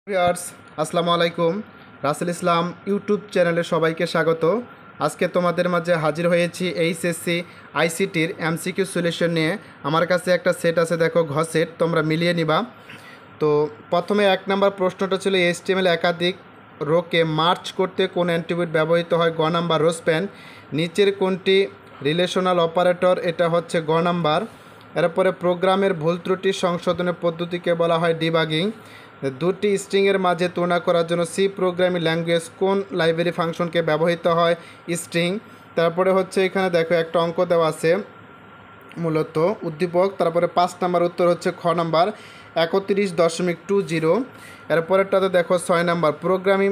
Viewers আসসালামু আলাইকুম। রাসেল ইসলাম YouTube চ্যানেলে সবাইকে স্বাগত। আজকে তোমাদের মাঝে হাজির হয়েছি এইচএসসি আইসিটির এমসিকিউ সলিউশন নিয়ে। আমার কাছে একটা সেট আছে, দেখো ঘ সেট, তোমরা মিলিয়ে নিবা। তো প্রথমে 1 নম্বর প্রশ্নটা ছিল এইচটিএমএল একাধিক রোকে মার্চ করতে কোন অ্যান্টিবিউট ব্যবহৃত হয়? গ নাম্বার রোসপ্যান। নিচের কোনটি রিলেশনাল অপারেটর? এটা হচ্ছে গ নাম্বার। এরপরে প্রোগ্রামের ভুল ত্রুটি সংশোধনের পদ্ধতিকে বলা হয় ডিবাগিং। দুটি স্ট্রিংয়ের মাঝে তুলনা করার জন্য সি প্রোগ্রামিং ল্যাঙ্গুয়েজ কোন লাইব্রেরি ফাংশনকে ব্যবহৃত হয়? স্ট্রিং। তারপরে হচ্ছে এখানে দেখো একটা অঙ্ক দেওয়া আছে মূলত উদ্দীপক। তারপরে 5 নাম্বার উত্তর হচ্ছে খ নাম্বার 31.20। এরপরেরটাতে দেখো 6 নাম্বার প্রোগ্রামিং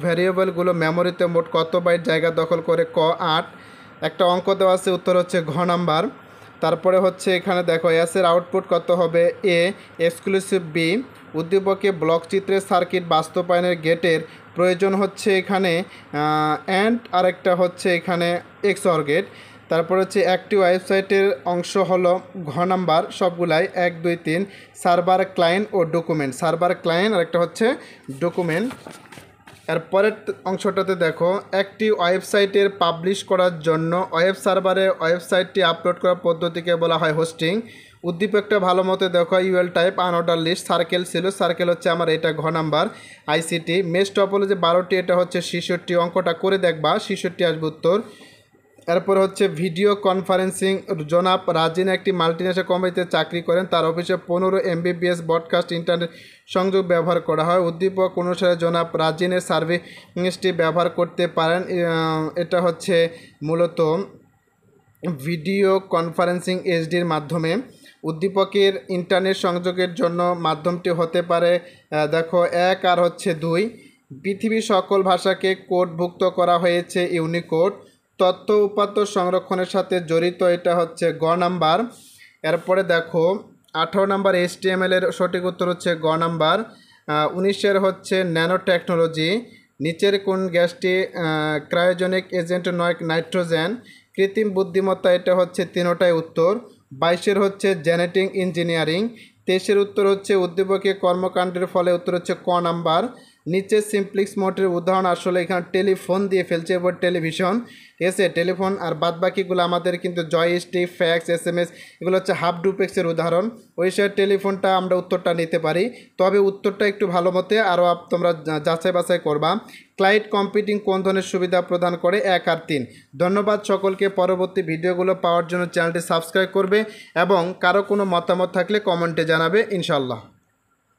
ভ্যারিয়েবলগুলো মেমোরিতে মোট কত বাইট জায়গা দখল করে? ক 8। একটা অঙ্ক দেওয়া আছে, উত্তর হচ্ছে ঘ নাম্বার। তারপরে হচ্ছে এখানে দেখো এসের আউটপুট কত হবে? A exclusive B. উদ্দীপকে ব্লক চিত্রের সার্কিট বাস্তবায়নের গেটের প্রয়োজন হচ্ছে এখানে অ্যান্ড আরেকটা হচ্ছে এখানে এক্সঅর গেট। তারপর হচ্ছে একটি ওয়েবসাইটের অংশ হলো ঘ নাম্বার সবগুলাই 1 2 3 সার্ভার ক্লায়েন্ট ও ডকুমেন্ট। সার্ভার ক্লায়েন্ট আর একটা হচ্ছে ডকুমেন্ট। এর পরের অংশটাতে দেখো একটি ওয়েবসাইটের পাবলিশ করার জন্য ওয়েব সার্ভারে ওয়েবসাইটটি আপলোড করার পদ্ধতিকে বলা হয় হোস্টিং। উদ্দীপকটা ভালো মতো দেখো UL type unorder list circle ছিল, সার্কেল হচ্ছে আমার এটা ঘ নাম্বার আইসিটি। মেশ টপোলজি 12টি, এটা হচ্ছে 66। অঙ্কটা করে দেখবা 66 আসবে উত্তর। এরপর হচ্ছে ভিডিও কনফারেন্সিং। জনাব রাজিন একটি মাল্টিনেশনাল কোম্পানিতে চাকরি করেন, তার অফিসে 15 MBPS ব্রডকাস্ট ইন্টারনেট সংযোগ ব্যবহার করা হয়। উদ্দীপক অনুসারে জনাব রাজিনের সার্ভিসটি ব্যবহার করতে পারেন। এটা হচ্ছে মূলত ভিডিও কনফারেন্সিং এইচডির মাধ্যমে। উদ্দীপকের ইন্টারনেট সংযোগের জন্য মাধ্যমটি হতে পারে দেখো 1 আর হচ্ছে 2। পৃথিবীর সকল ভাষাকে কোডভুক্ত করা হয়েছে ইউনিকোড। তথ্য উপাত্ত সংরক্ষণের সাথে জড়িত, এটা হচ্ছে গ নাম্বার। এরপরে দেখো 18 নাম্বার HTML এর সঠিক উত্তর হচ্ছে গ নাম্বার। 19 হচ্ছে ন্যানো টেকনোলজি। নিচের কোন গ্যাসটি ক্রায়োজেনিক এজেন্ট নয়? নাইট্রোজেন। কৃত্রিম বুদ্ধিমত্তা, এটা হচ্ছে 3টাই উত্তর। 22 হচ্ছে জেনেটিক ইঞ্জিনিয়ারিং। 23 উত্তর হচ্ছে উদ্দীপকের কর্মকাণ্ডের ফলে, উত্তর হচ্ছে ক নাম্বার। নিচে সিমপ্লেক্স মোডের উদাহরণ, আসলে এখানে টেলিফোন দিয়ে ফেলছে, এবার টেলিভিশন এসে টেলিফোন, আর বাদবাকিগুলো আমাদের কিন্তু জয়স্টিক, ফ্যাক্স, SMS এগুলো হচ্ছে হাফ ডুপ্লেক্সের উদাহরণ। ওই সে টেলিফোনটা আমরা উত্তরটা নিতে পারি, তবে উত্তরটা একটু ভালো মতে আরও তোমরা যাচাই বাছাই করবা। ক্লাউড কম্পিউটিং কোন ধরনের সুবিধা প্রদান করে? 1 আর 3। ধন্যবাদ সকলকে। পরবর্তী ভিডিওগুলো পাওয়ার জন্য চ্যানেলটি সাবস্ক্রাইব করবে এবং কারো কোনো মতামত থাকলে কমেন্টে জানাবে ইনশাল্লাহ।